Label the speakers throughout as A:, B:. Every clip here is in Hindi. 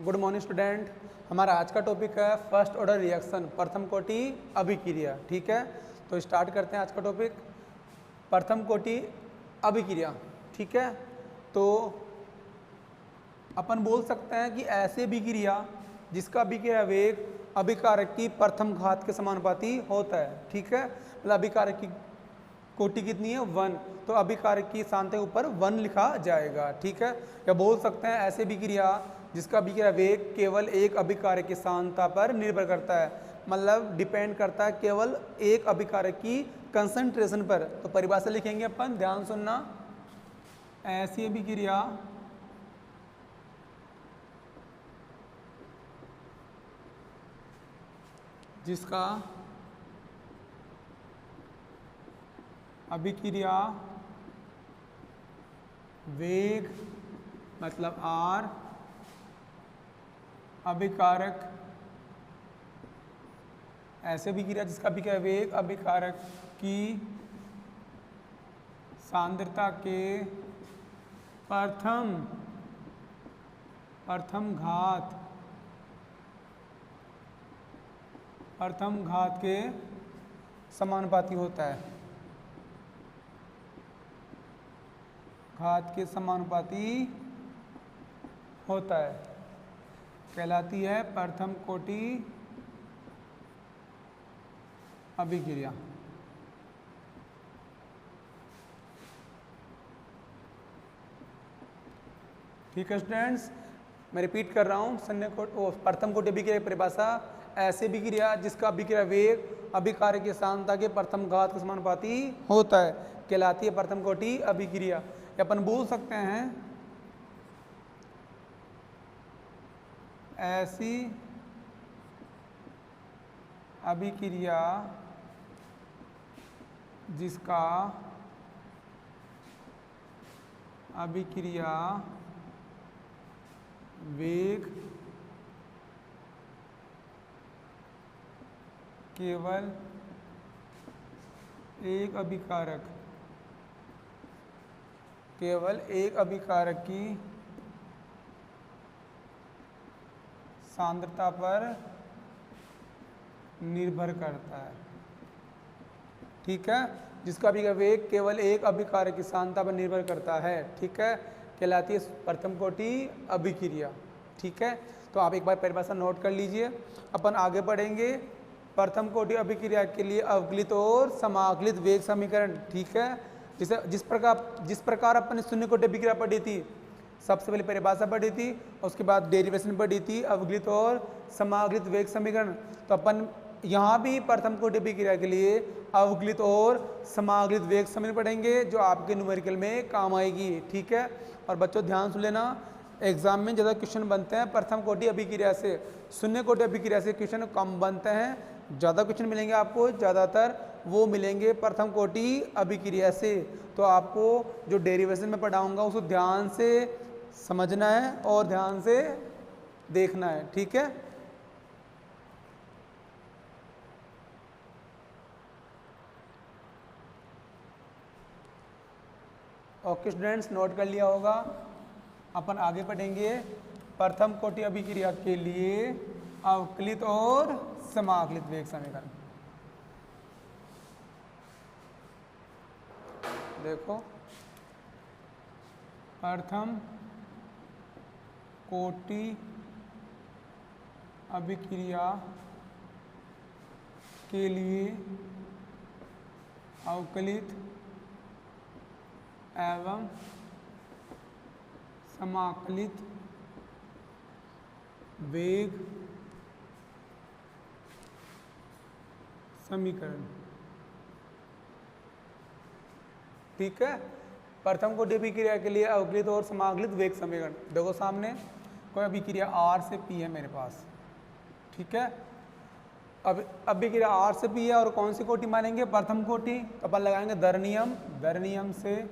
A: Good morning student. हमारा आज का टॉपिक है फर्स्ट ऑर्डर रिएक्शन, प्रथम कोटि अभिक्रिया। ठीक है, तो स्टार्ट करते हैं आज का टॉपिक, प्रथम कोटि अभिक्रिया। ठीक है, तो अपन बोल सकते हैं कि ऐसे अभिक्रिया जिसका अभिक्रिया वेग अभिकारक की प्रथम घात के समानुपाती होता है। ठीक है, मतलब अभिकारक की कोटि कितनी है 1, तो अभिकारक की सांख्य के ऊपर 1 लिखा जाएगा। ठीक है, या बोल सकते हैं ऐसे अभिक्रिया जिसका अभिक्रिया वेग केवल एक अभिकारक की सांख्यता पर निर्भर करता है, मतलब डिपेंड करता है केवल एक अभिकारक की कंसंट्रेशन पर। तो परिभाषा लिखेंगे अपन, ध्यान सुनना। ऐसी अभिक्रिया जिसका अभिक्रिया वेग मतलब R अभिकारक, ऐसे अभिक्रिया जिसका अभिक्रिया वेग अभिकारक की सांद्रता के प्रथम घात के समानुपाती होता है, घात के समानुपाती होता है, कहलाती है प्रथम कोटि अभिक्रिया। ठीक है स्टूडेंट्स, मैं रिपीट कर रहा हूँ। प्रथम कोटि अभिक्रिया की परिभाषा, ऐसे अभिक्रिया जिसका अभिक्रिया वेग अभिकारक की सांद्रता के प्रथम घात के समानुपाती होता है, कहलाती है प्रथम कोटि अभिक्रिया। अपन बोल सकते हैं ऐसी अभिक्रिया जिसका अभिक्रिया वेग केवल एक अभिकारक की सांद्रता पर निर्भर करता है। ठीक है, जिसका अभिक्रिया वेग केवल एक अभिकारक की सांद्रता पर निर्भर करता है, ठीक है, कहलाती है प्रथम कोटि अभिक्रिया। ठीक है, तो आप एक बार परिभाषा नोट कर लीजिए। अपन आगे बढ़ेंगे प्रथम कोटि अभिक्रिया के लिए अवकलित और समाकलित वेग समीकरण। ठीक है, जिस प्रकार अपन ने शून्य कोटि अभिक्रिया पढ़ी थी, सबसे पहले परिभाषा पढ़ी थी, उसके बाद डेरिवेशन पढ़ी थी, अवकलित और समाकलित वेग समीकरण। तो अपन यहाँ भी प्रथम कोटि अभिक्रिया के लिए अवकलित और समाकलित वेग समीकरण पढ़ेंगे, जो आपके न्यूमेरिकल में काम आएगी। ठीक है, और बच्चों ध्यान सुन लेना, एग्जाम में ज़्यादा क्वेश्चन बनते हैं प्रथम कोटि अभिक्रिया से, शून्य कोटि अभिक्रिया से क्वेश्चन कम बनते हैं। ज़्यादा क्वेश्चन मिलेंगे आपको, ज़्यादातर वो मिलेंगे प्रथम कोटि अभिक्रिया से। तो आपको जो डेरिवेशन में पढ़ाऊंगा उसको ध्यान से समझना है और ध्यान से देखना है। ठीक है, ओके स्टूडेंट्स, नोट कर लिया होगा। अपन आगे पढ़ेंगे प्रथम कोटि अभिक्रिया के लिए अवकलित और समाकलित वेग समीकरण। देखो, प्रथम कोटि अभिक्रिया के लिए अवकलित एवं समाकलित वेग समीकरण। ठीक है, प्रथम कोटि अभिक्रिया के लिए अवकलित और समाकलित वेग समीकरण। देखो सामने कोई अभिक्रिया R से P है मेरे पास। ठीक है, अब अभिक्रिया R से P है और कौन सी कोटि मानेंगे, प्रथम कोटि। तो अपन लगाएंगे दर नियम से।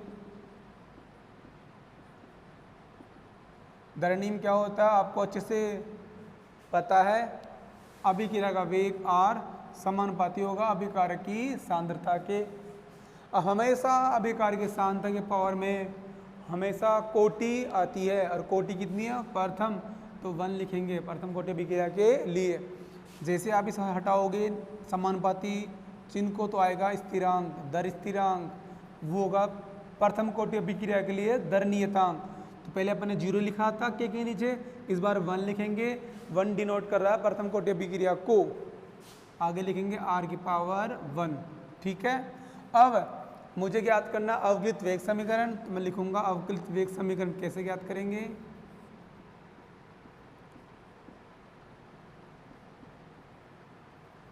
A: दर नियम क्या होता है आपको अच्छे से पता है, अभिक्रिया का वेग R समानुपाती होगा अभिकारक की सांद्रता के। हमेशा अभिकारक की सांद्रता के पावर में हमेशा कोटि आती है, और कोटि कितनी है, प्रथम। तो 1 लिखेंगे प्रथम कोटि अभिक्रिया के लिए। जैसे आप इसे हटाओगे समानुपाती चिन्ह को तो आएगा स्थिरांक, दर स्थिरांक, वो होगा प्रथम कोटि अभिक्रिया के लिए दर नियतांक। तो पहले अपन ने 0 लिखा था के नीचे, इस बार 1 लिखेंगे। 1 डिनोट कर रहा है प्रथम कोटि अभिक्रिया को। आगे लिखेंगे r⁴ 1। ठीक है, अब मुझे ज्ञात करना अवकलित वेग समीकरण। तो मैं लिखूंगा अवकलित वेग समीकरण कैसे ज्ञात करेंगे।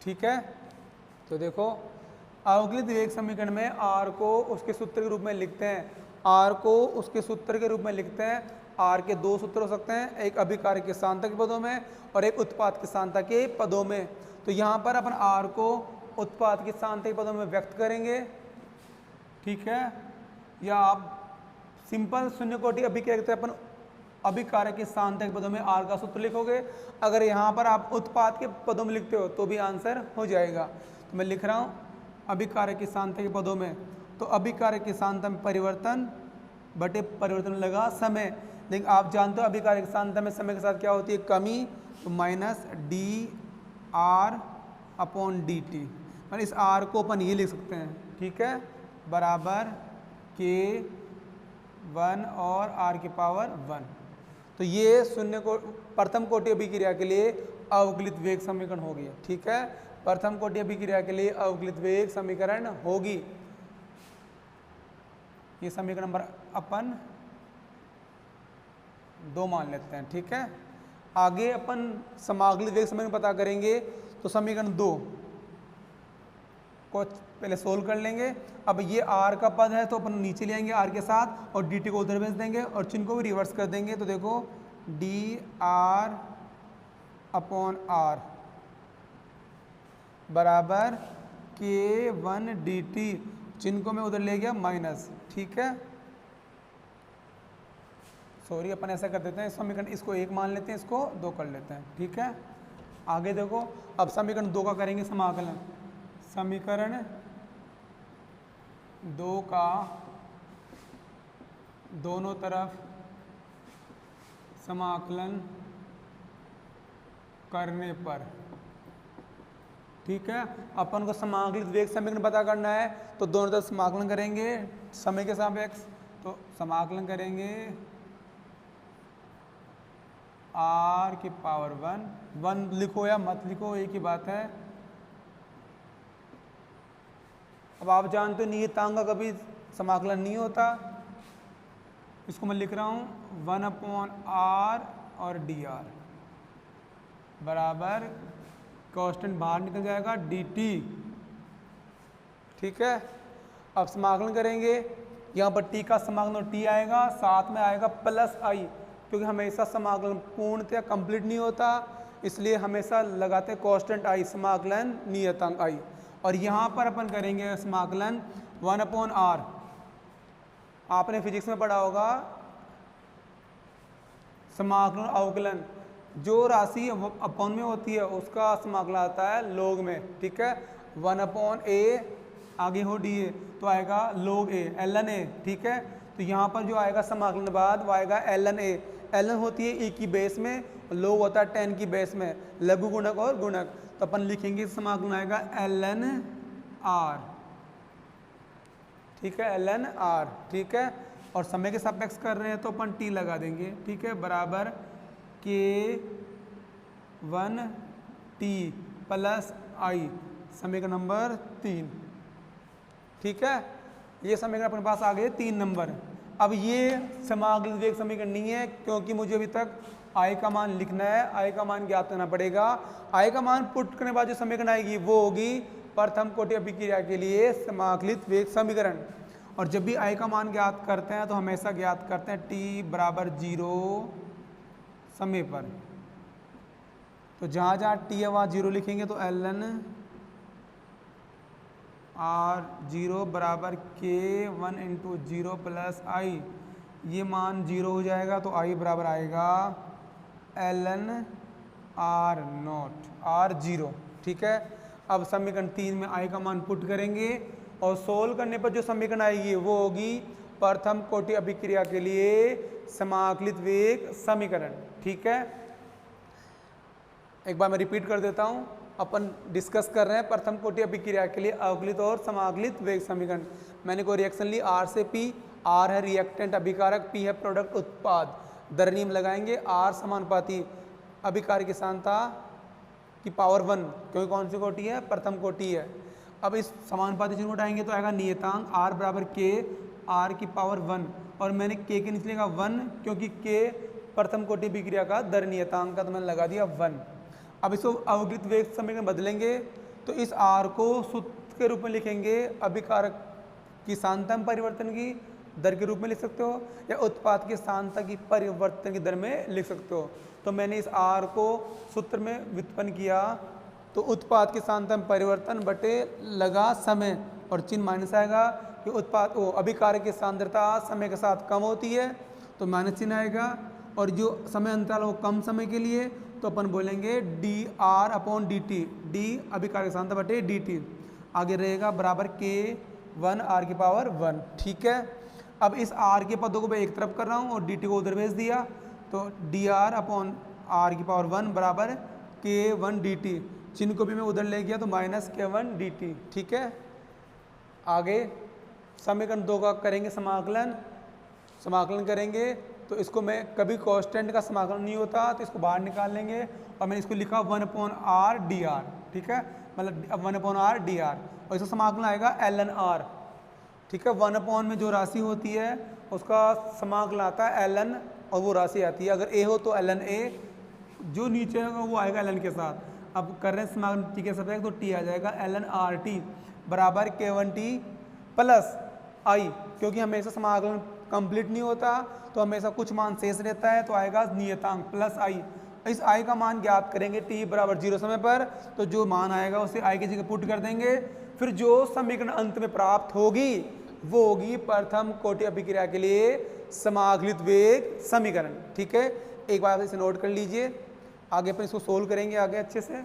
A: ठीक है, तो देखो अवकलित वेग समीकरण में r को उसके सूत्र के रूप में लिखते हैं। r को उसके सूत्र के रूप में लिखते हैं। r के दो सूत्र हो सकते हैं, एक अभिकारक की सांतक के पदों में और एक उत्पाद की सांतक के पदों में। तो यहाँ पर अपन r को उत्पाद की सांतक के पदों में व्यक्त करेंगे। ठीक है, या आप सिंपल शून्य कोटि अभिक्रिया अपन अभिकारक के सांतक पदों में r का सूत्र लिखोगे। अगर यहाँ पर आप उत्पाद के पदों में लिखते हो तो भी आंसर हो जाएगा। तो मैं लिख रहा हूँ अभिकारक के सांतक के पदों में, तो अभिकारक के सांतक में परिवर्तन बटे परिवर्तन लगा समय। लेकिन आप जानते हो अभिकारक के सांतक में समय के साथ क्या होती है, कमी। तो माइनस dr/dt, मतलब इस r को अपन ये लिख सकते हैं। ठीक है, बराबर k1 और r⁴1। तो ये शून्य को प्रथम कोटि अभिक्रिया के लिए अवकलित वेग समीकरण होगी। ठीक है, प्रथम कोटि अभिक्रिया के लिए अवकलित वेग समीकरण होगी। ये समीकरण नंबर अपन 2 मान लेते हैं। ठीक है, आगे अपन समाकलित वेग समीकरण पता करेंगे। तो समीकरण 2 को पहले सोल्व कर लेंगे। अब ये r का पद है तो अपन नीचे ले आएंगे r के साथ और dt को उधर भेज देंगे और चिन्ह को भी रिवर्स कर देंगे। तो देखो dr/r बराबर k1 dt, चिन्ह को मैं उधर ले गया माइनस। ठीक है, सॉरी अपन ऐसा कर देते हैं, समीकरण इसको 1 मान लेते हैं, इसको 2 कर लेते हैं। ठीक है, आगे देखो अब समीकरण 2 का करेंगे समाकलन। समीकरण 2 का दोनों तरफ समाकलन करने पर, ठीक है, अपन को समाकलित वेग समीकरण पता करना है तो दोनों तरफ समाकलन करेंगे समय के सापेक्ष। तो समाकलन करेंगे r⁴1। 1 लिखो या मत लिखो एक ही बात है। अब आप जानते हो नियतांक का कभी समाकलन नहीं होता, इसको मैं लिख रहा हूँ 1/r और dr बराबर कांस्टेंट बाहर निकल जाएगा dt। ठीक है, अब समाकलन करेंगे, यहाँ पर t का समाकलन t आएगा, साथ में आएगा प्लस i, क्योंकि हमेशा समाकलन पूर्णतः कंप्लीट नहीं होता, इसलिए हमेशा लगाते हैं कांस्टेंट i, समाकलन नियतांक i। और यहाँ पर अपन करेंगे समाकलन 1/r। आपने फिजिक्स में पढ़ा होगा समाकलन अवकलन, जो राशि अपॉन में होती है उसका समाकलन आता है लॉग में। ठीक है, 1/a आगे हो dA तो आएगा log a ln a। ठीक है, तो यहाँ पर जो आएगा समाकलन बाद वो आएगा ln a। ln होती है e की बेस में, log होता है 10 की बेस में, लघु गुणक और गुणक। तो अपन लिखेंगे समाकलन आएगा ln r। ठीक है, ln r। ठीक है, और समय के सापेक्ष कर रहे हैं तो अपन t लगा देंगे। ठीक है, बराबर k1 t प्लस i, समीकरण नंबर 3। ठीक है, ये समीकरण अपने पास आ गए 3 नंबर। अब ये समाकलित वेग समीकरण नहीं है, क्योंकि मुझे अभी तक i का मान लिखना है, i का मान ज्ञात करना पड़ेगा। i का मान पुट करने के बाद जो समीकरण आएगी वो होगी प्रथम कोटि अभिक्रिया के लिए समाकलित वेग समीकरण। और जब भी i का मान ज्ञात करते हैं तो हमेशा ज्ञात करते हैं t बराबर 0 समय पर। तो जहाँ जहाँ t है वहाँ 0 लिखेंगे, तो ln r0 बराबर k1 × 0 प्लस i, ये मान 0 हो जाएगा तो i बराबर आएगा ln r0। ठीक है, अब समीकरण 3 में i का मान पुट करेंगे और सोल्व करने पर जो समीकरण आएगी वो होगी प्रथम कोटि अभिक्रिया के लिए समाकलित वेग समीकरण। ठीक है, एक बार मैं रिपीट कर देता हूँ। अपन डिस्कस कर रहे हैं प्रथम कोटि अभिक्रिया के लिए अवकलित और समाकलित वेग समीकरण। मैंने कोई रिएक्शन ली R से P, R है रिएक्टेंट अभिकारक, P है प्रोडक्ट उत्पाद। दर नियम लगाएंगे, R समानुपाती अभिकारक की सांद्रता की पावर 1, क्योंकि कौन सी कोटि है, प्रथम कोटि है। अब इस समानुपाती चिन्ह उठाएंगे तो आएगा नियतांक R बराबर K, R की पावर 1, और मैंने K के नीचे लिखा 1 क्योंकि K प्रथम कोटि अभिक्रिया का दर नियतांक का, तो मैंने लगा दिया 1। अब इसको अवकलित वेग समीकरण बदलेंगे तो इस R को सूत्र के रूप में लिखेंगे अभिकारक की सांद्रता में परिवर्तन की दर के रूप में लिख सकते हो, या उत्पाद की सांद्रता की परिवर्तन की दर में लिख सकते हो। तो मैंने इस R को सूत्र में व्युत्पन्न किया तो उत्पाद की सांद्रता में परिवर्तन बटे लगा समय, और चिन्ह माइनस आएगा कि उत्पाद अभिकारक की सांद्रता समय के साथ कम होती है तो माइनस चिन्ह आएगा, और जो समय अंतराल वो कम समय के लिए तो अपन बोलेंगे dr अपॉन dt, d अभिकारक सांद्रता बटे dt, आगे रहेगा बराबर K1 R की पावर 1। ठीक है, अब इस R के पदों को मैं एक तरफ कर रहा हूँ और dt को उधर भेज दिया, तो dr अपॉन R की पावर 1 बराबर K1 dt, चिन्ह को भी मैं उधर ले गया तो माइनस K1 dt। ठीक है, आगे समीकरण 2 का करेंगे समाकलन करेंगे तो इसको मैं कभी कांस्टेंट का समाकलन नहीं होता तो इसको बाहर निकाल लेंगे, और मैंने इसको लिखा 1/r dr। ठीक है, मतलब 1/r dr, और इसका समाकलन आएगा ln r। ठीक है, 1/ में जो राशि होती है उसका समाकलन आता है ln, और वो राशि आती है अगर a हो तो ln a, जो नीचे होगा वो आएगा ln के साथ। अब कर रहे हैं समाकलन t के सापेक्ष तो t आ जाएगा ln rt बराबर K1t प्लस i, क्योंकि हमेशा समाकलन कंप्लीट नहीं होता तो हमेशा कुछ मान शेष रहता है, तो आएगा नियतांक प्लस i। इस i का मान ज्ञात करेंगे t बराबर 0 समय पर, तो जो मान आएगा उसे i की जगह पुट कर देंगे, फिर जो समीकरण अंत में प्राप्त होगी वो होगी प्रथम कोटि अभिक्रिया के लिए समाकलित वेग समीकरण। ठीक है, एक बार इसे नोट कर लीजिए, आगे अपन इसको सोल्व करेंगे आगे अच्छे से।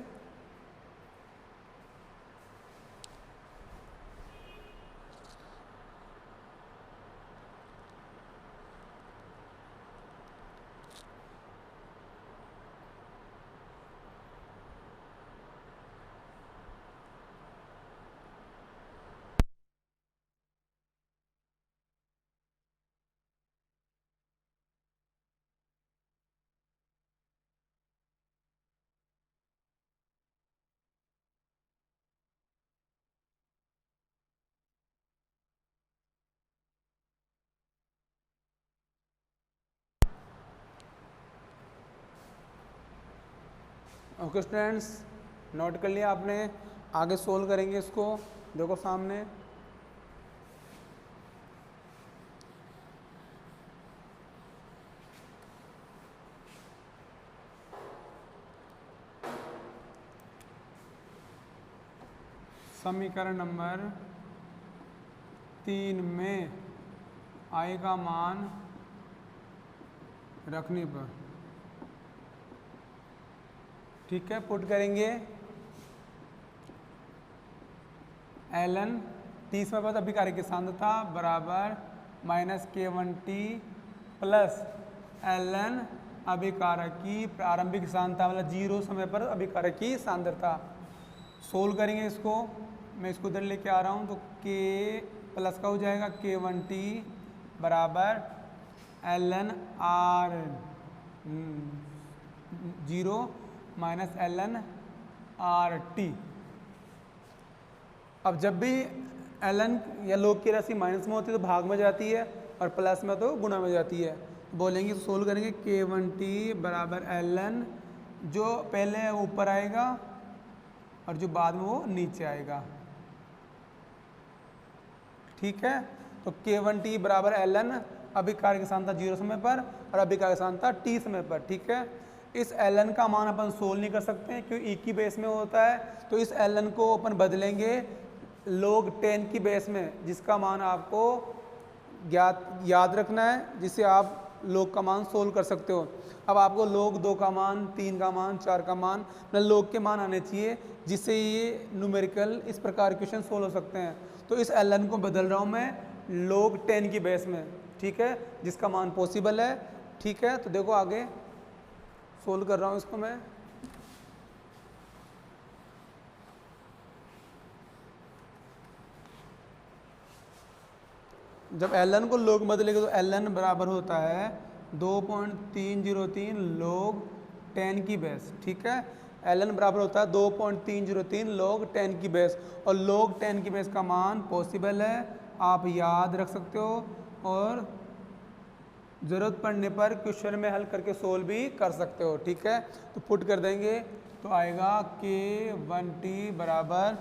A: ओके स्टूडेंट्स, नोट कर लिया आपने, आगे सोल्व करेंगे इसको। देखो सामने समीकरण नंबर 3 में i का मान रखने पर, ठीक है, पुट करेंगे ln t समय पर अभिकारक की सांद्रता बराबर माइनस K1t प्लस ln अभिकारक की प्रारंभिक सांद्रता, मतलब 0 समय पर अभिकारक की सांद्रता। सोल्व करेंगे इसको, मैं इसको इधर लेके आ रहा हूँ तो K प्लस का हो जाएगा K1t बराबर ln r 0 minus ln rt। अब जब भी ln या लॉग की राशि माइनस में होती है तो भाग में जाती है और प्लस में तो गुणा में जाती है। बोलेंगे सोल्व करेंगे K1t बराबर ln, जो पहले ऊपर आएगा और जो बाद में वो नीचे आएगा। ठीक है, तो K1t बराबर ln अभिकारक की सांद्रता 0 समय पर और अभिकारक की सांद्रता t समय पर। ठीक है, इस ln का मान अपन सोल्व नहीं कर सकते हैं क्योंकि e की बेस में होता है, तो इस ln को अपन बदलेंगे log 10 की बेस में, जिसका मान आपको याद रखना है, जिससे आप log का मान सोल्व कर सकते हो। अब आपको log 2 का मान, 3 का मान, 4 का मान, मतलब log के मान आने चाहिए, जिससे ये न्यूमेरिकल इस प्रकार क्वेश्चन सोल्व हो सकते हैं। तो इस ln को बदल रहा हूँ मैं log 10 की बेस में, ठीक है, जिसका मान पॉसिबल है। ठीक है, तो देखो आगे सोल्व कर रहा हूँ इसको मैं। जब ln को log बदलेंगे तो ln बराबर होता है 2.303 log 10 की बेस, ठीक है। ln बराबर होता है 2.303 log 10 की बेस, और log 10 की बेस का मान पॉसिबल है, आप याद रख सकते हो और ज़रूरत पड़ने पर क्वेश्चन में हल करके सोल्व भी कर सकते हो, ठीक है। तो पुट कर देंगे तो आएगा K1T बराबर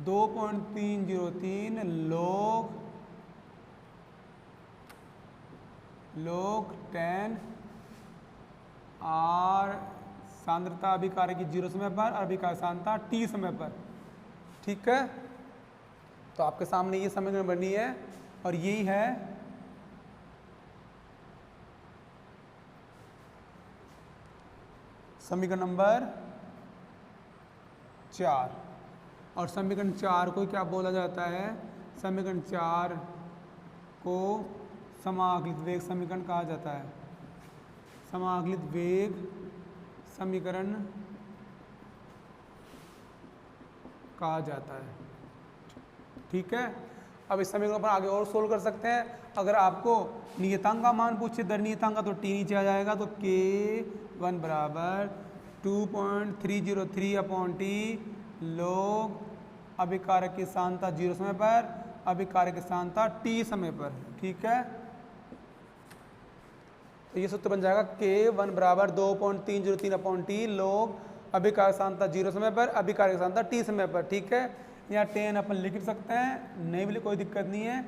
A: 2.303 log 10 और सांद्रता अभिकारक की 0 समय पर और अभिकारक सांद्रता t समय पर, ठीक है। तो आपके सामने ये समीकरण बनी है और यही है समीकरण नंबर 4। और समीकरण 4 को क्या बोला जाता है? समीकरण 4 को समाकलित वेग समीकरण कहा जाता है। समाकलित वेग समीकरण कहा जाता है, ठीक है। अब इस समीकरण पर आगे और सोल्व कर सकते हैं। अगर आपको नियतांक का मान पूछे, दर नियतांक का, तो t नीचे आ जाएगा, तो K1 बराबर 2.303 अपॉन टी log अभिकारक की सांद्रता 0 समय पर, अभिकारक की सांद्रता t समय पर, ठीक है। तो ये सूत्र बन जाएगा K1 बराबर 2.303 अपॉन टी log अभिकारक सांद्रता 0 समय पर, अभिकारक सांद्रता t समय पर, ठीक है। यहाँ 10 अपन लिख सकते हैं, नहीं भी कोई दिक्कत नहीं है,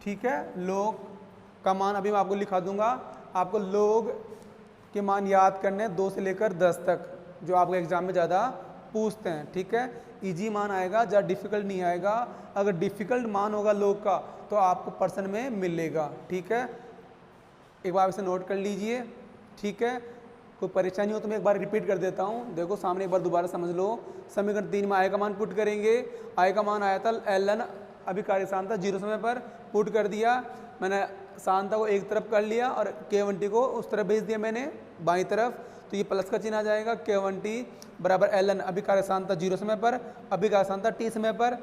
A: ठीक है। log का मान अभी मैं आपको लिखा दूंगा। आपको log के मान याद करने 2 से लेकर 10 तक, जो आपको एग्जाम में ज़्यादा पूछते हैं, ठीक है। इजी मान आएगा, ज़्यादा डिफिकल्ट नहीं आएगा। अगर डिफिकल्ट मान होगा log का तो आपको पर्सन में मिलेगा, ठीक है। एक बार इसे नोट कर लीजिए, ठीक है। कोई परेशानी हो तो मैं एक बार रिपीट कर देता हूँ, देखो सामने एक बार दोबारा समझ लो। समीकरण 3 में आय का मान पुट करेंगे। आय का मान आया था ln अभिकारक सांद्रता 0 समय पर, पुट कर दिया मैंने, सांद्रता को एक तरफ कर लिया और K1T को उस तरफ भेज दिया मैंने बाईं तरफ, तो ये प्लस का चिन्ह आ जाएगा। K1T बराबर ln अभिकारक सांद्रता 0 समय पर, अभिकारक सांद्रता t समय पर।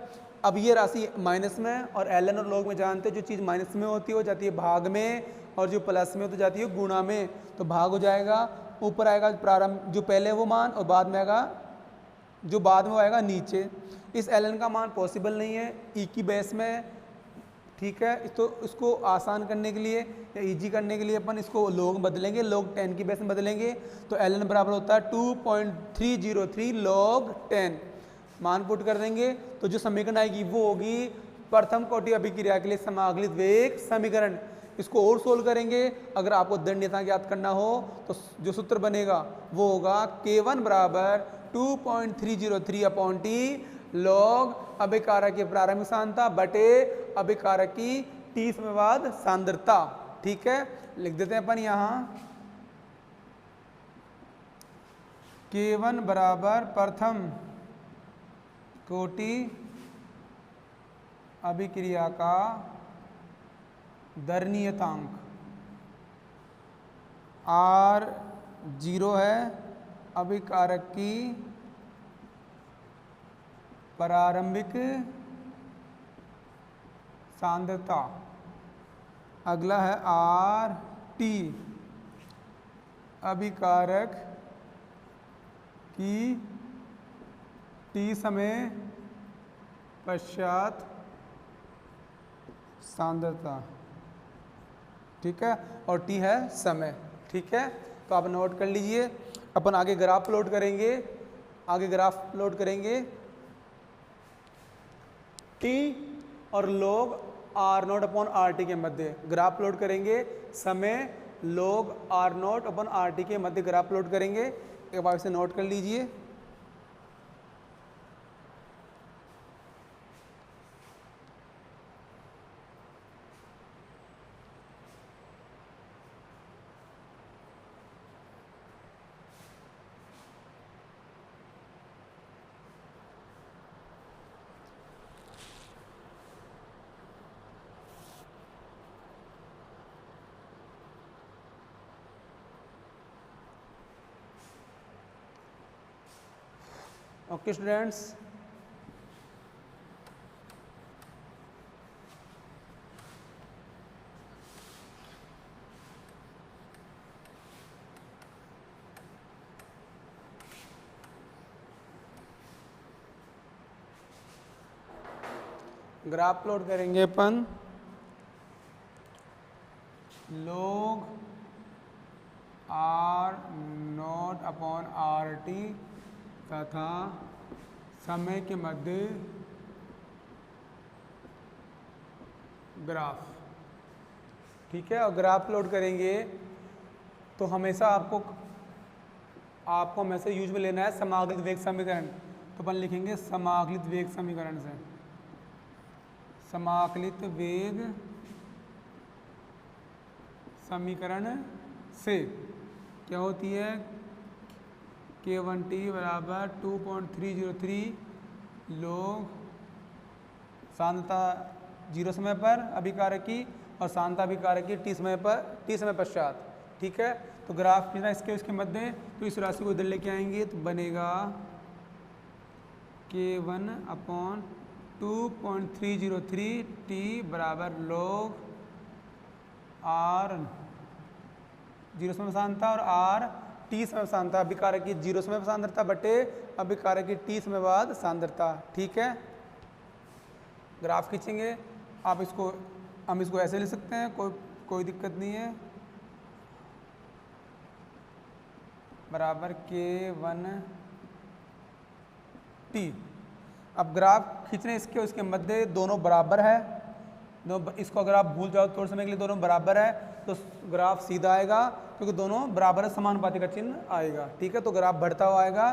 A: अब ये राशि माइनस में, और ln और log में जानते हो जो चीज़ माइनस में होती है वो जाती है भाग में, और जो प्लस में तो जाती है गुणा में, तो भाग हो जाएगा। ऊपर आएगा प्रारंभ जो पहले वो मान, और बाद में आएगा जो बाद में आएगा नीचे। इस ln का मान पॉसिबल नहीं है e की बेस में, ठीक है। तो इसको आसान करने के लिए या ईजी करने के लिए अपन इसको log बदलेंगे, log 10 की बेस में बदलेंगे, तो ln बराबर होता है 2.303 log 10। मान पुट कर देंगे तो जो समीकरण आएगी वो होगी प्रथम कोटि अभिक्रिया के लिए समाकलित वेग समीकरण। इसको और सोल्व करेंगे। अगर आपको दर नियतांक याद करना हो तो जो सूत्र बनेगा वो होगा K1 बराबर 2.303 अपॉन टी log अभिकारक की प्रारंभिक सांद्रता बटे अभिकारक की t समय बाद सांद्रता, ठीक है। लिख देते हैं अपन यहाँ K1 बराबर प्रथम कोटि अभिक्रिया का दर नियतांक R0 है, अभिकारक की प्रारंभिक सांद्रता, अगला है RT अभिकारक की t समय पश्चात सांद्रता, ठीक है, और t है समय, ठीक है। तो आप नोट कर लीजिए। अपन आगे ग्राफ प्लॉट करेंगे, आगे ग्राफ प्लॉट करेंगे t और log R0 अपॉन RT के मध्य ग्राफ प्लॉट करेंगे। समय log R0 अपॉन RT के मध्य ग्राफ प्लॉट करेंगे। एक बार इसे नोट कर लीजिए। ओके स्टूडेंट्स, ग्राफ प्लॉट करेंगे अपन log r not upon R T तथा समय के मध्य ग्राफ। ठीक है, और ग्राफ प्लॉट करेंगे तो हमेशा आपको हमेशा यूज में लेना है समाकलित वेग समीकरण। तो अपन लिखेंगे समाकलित वेग समीकरण से, समाकलित वेग समीकरण से क्या होती है, k1t बराबर 2.303 log सांद्रता 0 समय पर अभिकारक की और सांद्रता अभिकारक की t समय पश्चात। ठीक है, तो ग्राफ खींचना इसके उसके मध्य, तो इस राशि को इधर लेके आएंगे तो बनेगा k1 अपॉन 2.303 t बराबर log r 0 समय सांद्रता और r t समय सांद्रता अभिकारक की 0 समय सांद्रता बटे अभिकारक की t समय बाद सांद्रता। ठीक है, ग्राफ खींचेंगे आप इसको, हम इसको ऐसे लिख सकते हैं, कोई दिक्कत नहीं है, बराबर k1 t। अब ग्राफ खींचने इसके उसके मध्य दोनों बराबर है, इसको अगर आप भूल जाओ थोड़े समय के लिए दोनों बराबर है तो ग्राफ सीधा आएगा, क्योंकि दोनों बराबर है, समानुपाती का चिन्ह आएगा। ठीक है, तो ग्राफ बढ़ता हुआ आएगा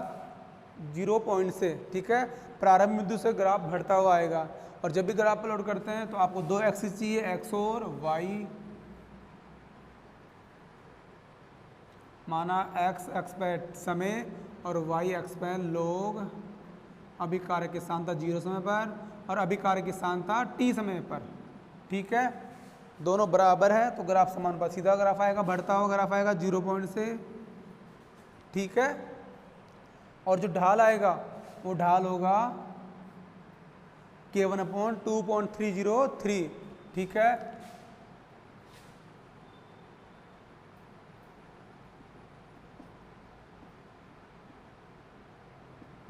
A: 0 पॉइंट से। ठीक है, प्रारंभ बिंदु से ग्राफ बढ़ता हुआ आएगा। और जब भी ग्राफ प्लॉट करते हैं तो आपको दो एक्सिस चाहिए, एक्स और वाई। माना एक्स पे समय और वाई एक्स पे लोग अभिकारक की सांद्रता 0 समय पर और अभिकारक की सांद्रता t समय पर। ठीक है, दोनों बराबर है तो ग्राफ समानुपाती सीधा ग्राफ आएगा, बढ़ता हुआ ग्राफ आएगा 0 पॉइंट से। ठीक है, और जो ढाल आएगा वो ढाल होगा k1 अपॉन 2.303। ठीक है,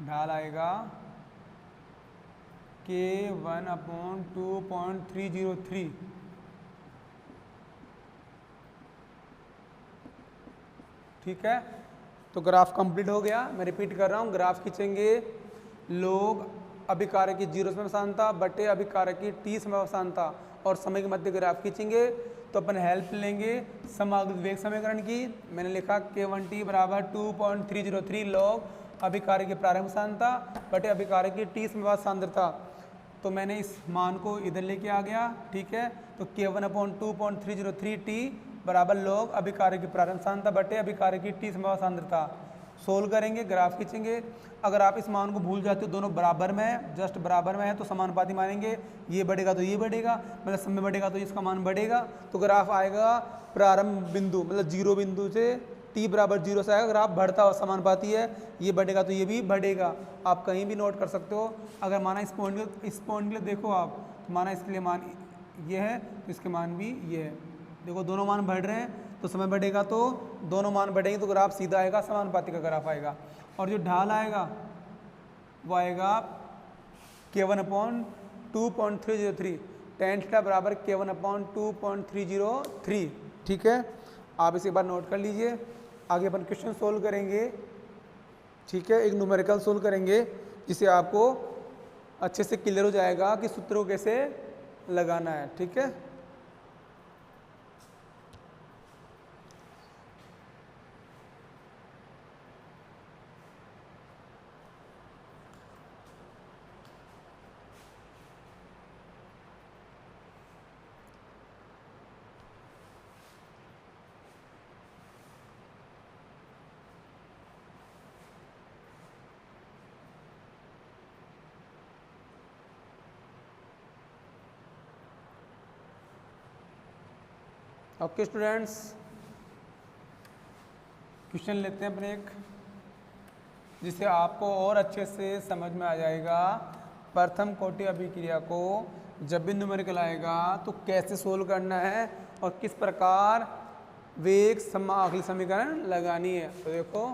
A: ढाल आएगा k1 अपॉन 2.303। ठीक है, तो ग्राफ कंप्लीट हो गया। मैं रिपीट कर रहा हूँ, ग्राफ खींचेंगे लोग अभिकारक की 0 समय सांद्रता बटे अभिकारक की t समय सांद्रता और समय के मध्य ग्राफ खींचेंगे तो अपन हेल्प लेंगे समाकलित वेग समीकरण की। मैंने लिखा k1t बराबर 2.303 log अभिकारक की प्रारंभिक सांद्रता बटे अभिकारक की t समय बाद सांद्रता। तो मैंने इस मान को इधर लेके आ गया। ठीक है, तो k1 अपॉन 2.303 t बराबर log अभिकारक की प्रारंभिक सांद्रता बटे अभिकारक की t समय बाद सांद्रता। सोल्व करेंगे, ग्राफ खींचेंगे। अगर आप इस मान को भूल जाते हो, दोनों बराबर में है, जस्ट बराबर में है, तो समानुपाती मानेंगे। ये बढ़ेगा तो ये बढ़ेगा, मतलब समय बढ़ेगा तो इसका मान बढ़ेगा। तो ग्राफ आएगा प्रारंभ बिंदु मतलब 0 बिंदु से t बराबर 0 से आएगा, ग्राफ बढ़ता हुआ समानुपाती है, ये बढ़ेगा तो ये भी बढ़ेगा। आप कहीं भी नोट कर सकते हो। अगर माना इस पॉइंट के लिए देखो आप, तो माना इसके लिए मान ये है तो इसके मान भी ये है। देखो दोनों मान बढ़ रहे हैं तो समय बढ़ेगा तो दोनों मान बढ़ेंगे तो ग्राफ सीधा आएगा, समानुपाती का ग्राफ आएगा। और जो ढाल आएगा वो आएगा k1 अपॉन 2.303 tan थीटा बराबर k1 अपॉन 2.303। ठीक है, आप इसे एक बार नोट कर लीजिए। आगे अपन क्वेश्चन सोल्व करेंगे। ठीक है, एक न्यूमेरिकल सोल्व करेंगे जिससे आपको अच्छे से क्लियर हो जाएगा कि सूत्र को कैसे लगाना है। ठीक है, ओके स्टूडेंट्स, क्वेश्चन लेते हैं अपने एक, जिससे आपको और अच्छे से समझ में आ जाएगा प्रथम कोटि अभिक्रिया को जब भी न्यूमेरिकल आएगा तो कैसे सोल्व करना है और किस प्रकार वेग समाकलित समीकरण लगानी है। तो देखो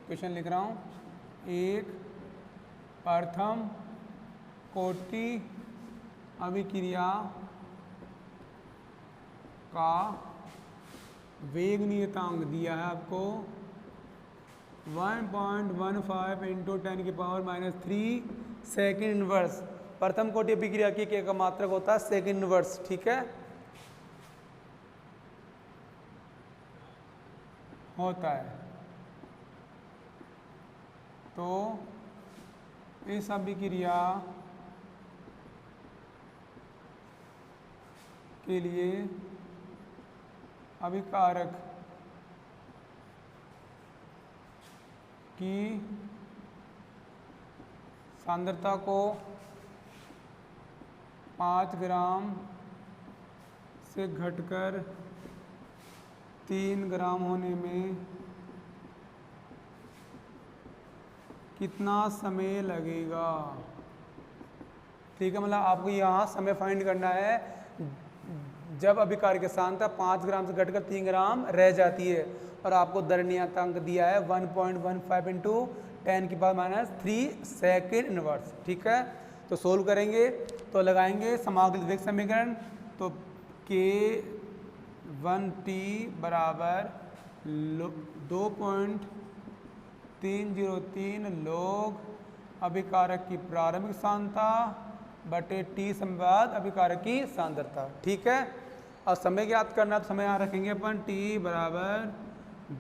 A: क्वेश्चन लिख रहा हूँ, एक प्रथम कोटि अभिक्रिया का वेग नियतांक दिया है आपको 1.15 इंटू 10⁻³ सेकेंड इनवर्स। प्रथम कोटि अभिक्रिया की के का मात्रक होता है सेकेंड इनवर्स, ठीक है, होता है। तो इस अभिक्रिया के लिए अभिकारक की सांद्रता को 5 ग्राम से घटकर 3 ग्राम होने में कितना समय लगेगा। ठीक है, मतलब आपको यहाँ समय फाइंड करना है जब अभिकारक सांद्रता 5 ग्राम से घटकर 3 ग्राम रह जाती है और आपको दर नियतांक दिया है 1.15 इंटू 10⁻³ सेकेंड इनवर्स। ठीक है, तो सोल्व करेंगे तो लगाएंगे समाकलित वेग समीकरण। तो K1t बराबर 2.303 log अभिकारक की प्रारंभिक सांद्रता बटे t समय बाद अभिकारक की सांद्रता। ठीक है, और समय ज्ञात करना तो समय यहाँ रखेंगे अपन t बराबर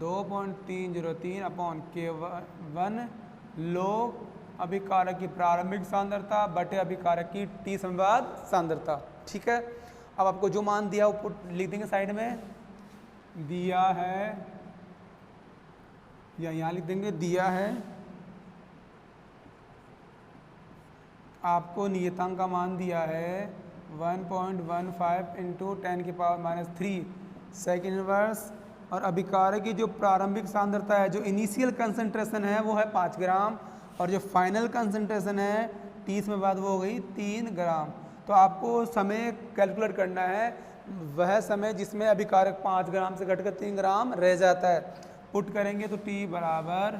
A: 2.303 अपॉन K1 log अभिकारक की प्रारंभिक सांद्रता बटे अभिकारक की t समय बाद सांद्रता। ठीक है, अब आपको जो मान दिया वो लिख देंगे साइड में, दिया है या यहाँ लिख देंगे दिया है आपको नियतांक का मान दिया है 1.15 इंटू 10⁻³ सेकेंड इनवर्स और अभिकारक की जो प्रारंभिक सांद्रता है, जो इनिशियल कंसंट्रेशन है वो है 5 ग्राम और जो फाइनल कंसंट्रेशन है 30 में बाद वो हो गई 3 ग्राम। तो आपको समय कैलकुलेट करना है वह समय जिसमें अभिकारक 5 ग्राम से घटकर 3 ग्राम रह जाता है। पुट करेंगे तो t बराबर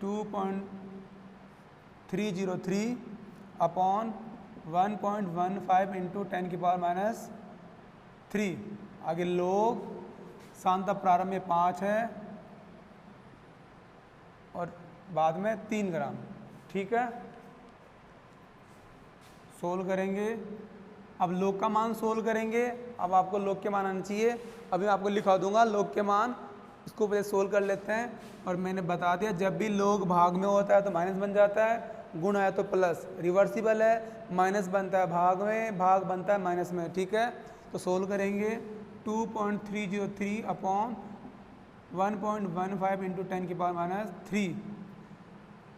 A: 2.303 अपॉन 1.15 इंटू 10⁻³ आगे लोग सांद्रता प्रारंभ में 5 है और बाद में 3 ग्राम। ठीक है, सोल्व करेंगे। अब लोग का मान सोल्व करेंगे। अब आपको लोग के मान आना चाहिए, अभी मैं आपको लिखा दूंगा लोग के मान, इसको पहले सोल्व कर लेते हैं। और मैंने बता दिया जब भी लोग भाग में होता है तो माइनस बन जाता है, गुण है तो प्लस, रिवर्सिबल है, माइनस बनता है भाग में, भाग बनता है माइनस में। ठीक है, तो सोल्व करेंगे 2.303 अपॉन 1.15 इंटू 10⁻³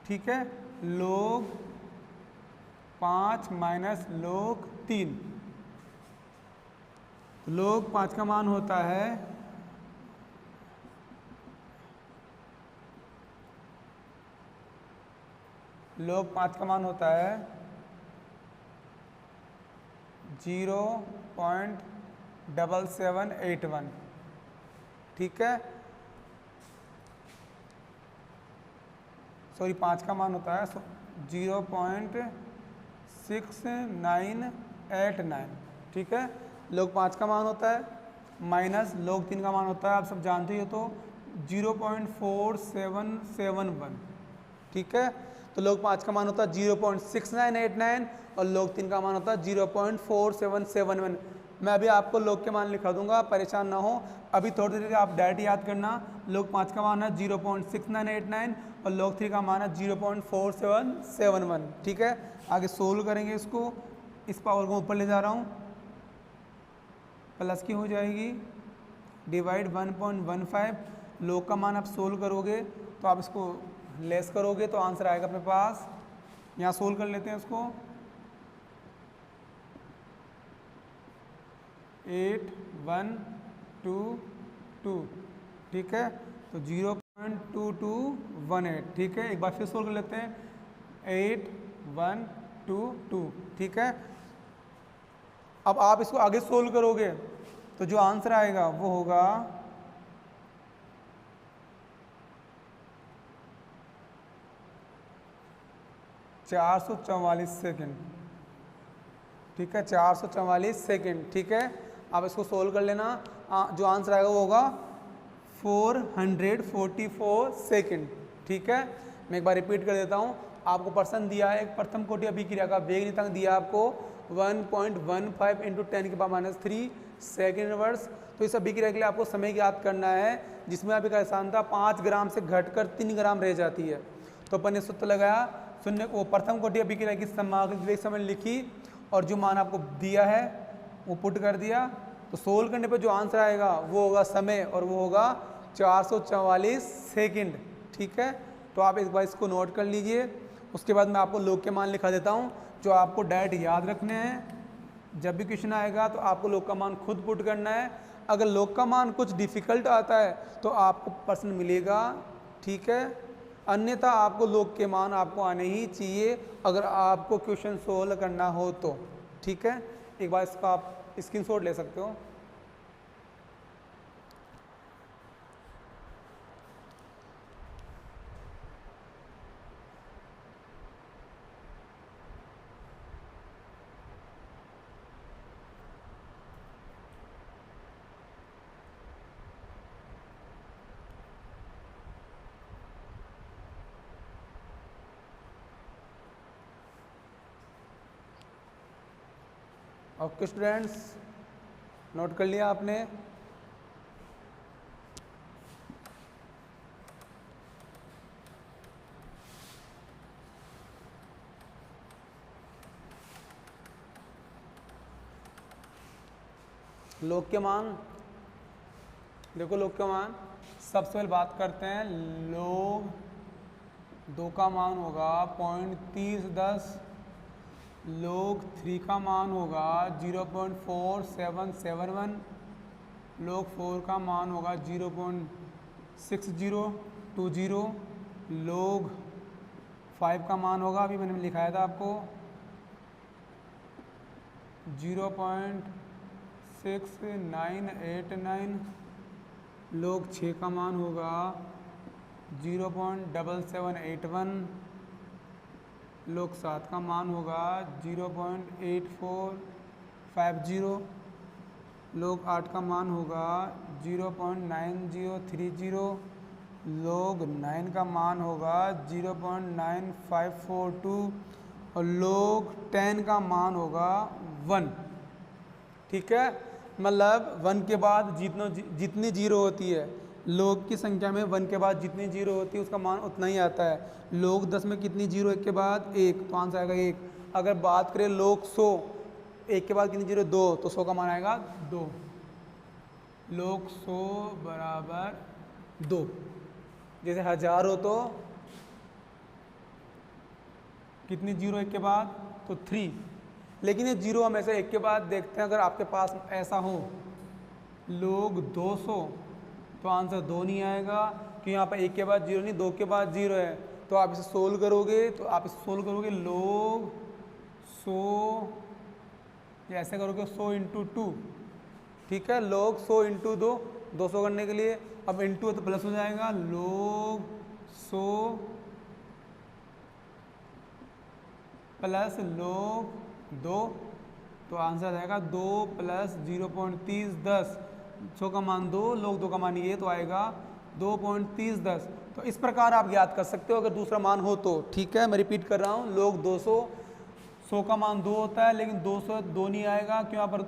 A: ठीक है, लोग 5 माइनस लोग 3, लोग 5 का मान होता है लोग 5 का मान होता है 0.7781। ठीक है, सॉरी 5 का मान होता है 0.6989। ठीक है, लोग 5 का मान होता है माइनस लोग 3 का मान होता है, आप सब जानते ही हो, तो 0.4771। ठीक है, तो लोग 5 का मान होता है 0.6989 और लोग 3 का मान होता है 0.4771। मैं अभी आपको लोग के मान लिखा दूंगा, परेशान ना हो। अभी थोड़ी देर आप डायरेक्ट याद करना, लोग 5 का मान है 0.6989 और लोग 3 का मान है 0.4771। ठीक है, आगे सोल्व करेंगे इसको, इस पावर को ऊपर ले जा रहा हूँ, प्लस की हो जाएगी, डिवाइड 1.15। लोग का मान आप सोल्व करोगे तो आप इसको लेस करोगे तो आंसर आएगा अपने पास। यहाँ सोल्व कर लेते हैं इसको, 8122। ठीक है, तो 0.2218। ठीक है, एक बार फिर सोल्व कर लेते हैं, 8122। ठीक है, अब आप इसको आगे सोल्व करोगे तो जो आंसर आएगा वो होगा 444 सेकेंड। ठीक है, 444 सेकेंड। ठीक है, आप इसको सोल्व कर लेना। जो आंसर आएगा वो होगा 444 सेकेंड। ठीक है, मैं एक बार रिपीट कर देता हूँ। आपको प्रश्न दिया है, एक प्रथम कोटि अभिक्रिया का वेग नियतांक दिया आपको 1.15 इंटू 10⁻³ सेकेंड इनवर्स। तो इस अभिक्रिया के लिए आपको समय ज्ञात करना है जिसमें अभिक्रिया सांद्रता 5 ग्राम से घटकर 3 ग्राम रह जाती है। तो अपन ने सूत्र लगाया, शून्य वो प्रथम कोटि अभिक्रिया की समाकलित वेग समय लिखी और जो मान आपको दिया है वो पुट कर दिया। तो सोल्व करने पर जो आंसर आएगा वो होगा समय, और वो होगा 444 सेकेंड। ठीक है, तो आप एक बार इसको नोट कर लीजिए। उसके बाद मैं आपको लॉग के मान लिखा देता हूँ जो आपको डायरेक्ट याद रखने हैं। जब भी क्वेश्चन आएगा तो आपको लॉग का मान खुद पुट करना है। अगर लॉग का मान कुछ डिफ़िकल्ट आता है तो आपको प्रश्न मिलेगा। ठीक है, अन्यथा आपको लॉग के मान आपको आने ही चाहिए अगर आपको क्वेश्चन सोल्व करना हो तो। ठीक है, एक बार इसका आप स्क्रीनशॉट ले सकते हो। ओके स्टूडेंट्स, नोट कर लिया आपने। लॉग के मान देखो, लॉग के मान सबसे पहले बात करते हैं। लॉग 2 का मान होगा 0.3010। लॉग 3 का मान होगा 0.4771। लॉग 4 का मान होगा 0.6020। लॉग 5 का मान होगा, अभी मैंने लिखाया था आपको, 0.6989। लॉग 6 का मान होगा 0.7781। लॉग 7 का मान होगा 0.8450। लॉग 8 का मान होगा 0.9030। लॉग 9 का मान होगा 0.9542 और लॉग 10 का मान होगा 1। ठीक है, मतलब 1 के बाद जितनी जीरो होती है, लॉग की संख्या में 1 के बाद जितनी जीरो होती है उसका मान उतना ही आता है। लॉग 10 में कितनी जीरो 1 के बाद 1, तो आंसर आएगा 1। अगर बात करें लॉग 100, 1 के बाद कितनी जीरो 2, तो 100 का मान आएगा 2। लॉग 100 बराबर 2। जैसे 1000 हो तो कितनी जीरो 1 के बाद, तो 3। लेकिन ये जीरो हमेशा 1 के बाद देखते हैं। अगर आपके पास ऐसा हो लॉग 200 तो आंसर 2 नहीं आएगा, कि यहाँ पर 1 के बाद जीरो नहीं 2 के बाद जीरो है। तो आप इसे सोल्व करोगे लॉग 100, ऐसे करोगे 100 इंटू 2। ठीक है, लॉग 100 इंटू 2, 200 करने के लिए अब इंटू है तो प्लस हो जाएगा। लॉग 100 प्लस लॉग 2, तो आंसर आएगा 2 प्लस 0.3010। 100 का मान 2, लॉग 2 का मान ये, तो आएगा 2.3010। तो इस प्रकार आप याद कर सकते हो अगर दूसरा मान हो तो। ठीक है, मैं रिपीट कर रहा हूँ, लॉग 200, 100 का मान 2 होता है, लेकिन 200 2 नहीं आएगा क्यों, यहाँ पर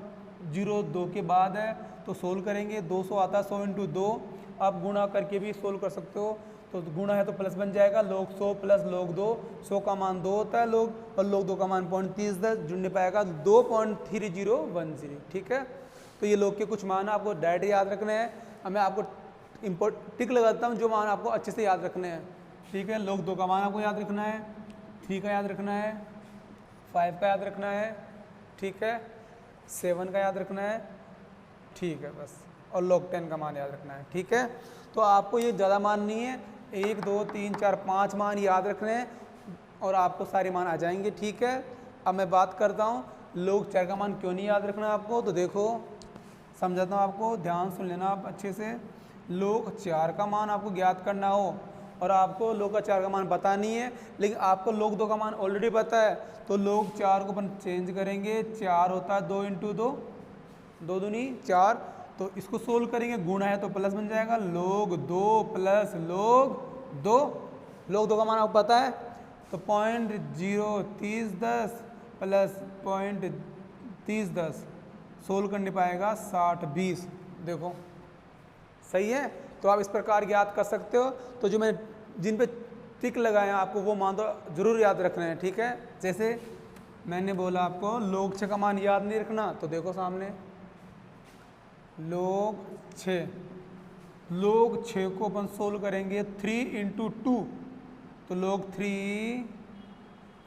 A: जीरो 2 के बाद है। तो सोल्व करेंगे, 200 आता है 100 इंटू 2। आप गुणा करके भी सोल्व कर सकते हो, तो गुणा है तो प्लस बन जाएगा। लॉग 100 प्लस लॉग 2, 100 का मान 2 होता है लॉग, और लॉग 2 का मान 0.3010 जुड़ने पाएगा 2.3010। ठीक है, तो ये लॉग के कुछ मान आपको डायरेक्ट याद रखने हैं। अब मैं आपको टिक लगाता हूँ जो मान आपको अच्छे से याद रखने हैं। ठीक है, लॉग 2 का मान आपको याद रखना है, 3 का याद रखना है, 5 का याद रखना है। ठीक है, 7 का याद रखना है। ठीक है बस, और लॉग 10 का मान याद रखना है। ठीक है, तो आपको ये ज़्यादा मान नहीं है, 1 2 3 4 5 मान याद रखने हैं और आपको सारे मान आ जाएंगे। ठीक है, अब मैं बात करता हूँ लॉग 4 का मान क्यों नहीं याद रखना आपको, तो देखो समझाता हूँ आपको, ध्यान सुन लेना आप अच्छे से। लॉग 4 का मान आपको ज्ञात करना हो और आपको log का 4 का मान पता नहीं है, लेकिन आपको log 2 का मान ऑलरेडी पता है, तो log 4 को अपन चेंज करेंगे। 4 होता है 2 इंटू 2, 2 दूनी 4, तो इसको सोल्व करेंगे, गुणा है तो प्लस बन जाएगा, log 2 प्लस log 2, log 2 का मान आपको पता है, तो 0.03010 प्लस 0.3010 सोल्व करने पाएगा 6020। देखो सही है। तो आप इस प्रकार याद कर सकते हो। तो जो मैं जिन पे टिक लगाए हैं आपको वो मान तो जरूर याद रखना है, ठीक है। जैसे मैंने बोला आपको log 6 का मान याद नहीं रखना, तो देखो सामने log 6 को अपन सोल्व करेंगे 3 इंटू 2, तो log 3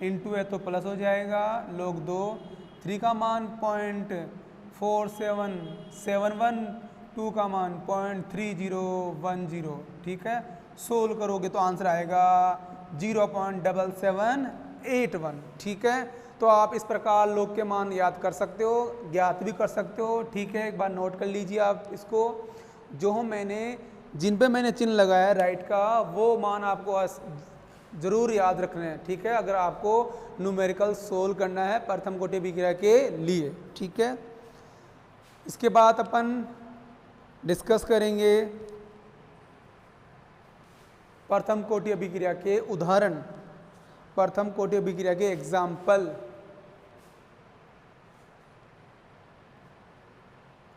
A: इंटू है तो प्लस हो जाएगा, log 2 3 का मान 0.4771, 2 का मान 0.3010, ठीक है। सोल्व करोगे तो आंसर आएगा 0.7781, ठीक है। तो आप इस प्रकार log के मान याद कर सकते हो, ज्ञात भी कर सकते हो, ठीक है। एक बार नोट कर लीजिए आप इसको। जो जिन पे मैंने चिन्ह लगाया है राइट का, वो मान आपको जरूर याद रखना है, ठीक है, अगर आपको न्यूमेरिकल सोल्व करना है प्रथम कोटि अभिक्रिया के लिए, ठीक है। इसके बाद अपन डिस्कस करेंगे प्रथम कोटि अभिक्रिया के उदाहरण, प्रथम कोटि अभिक्रिया के एग्जाम्पल,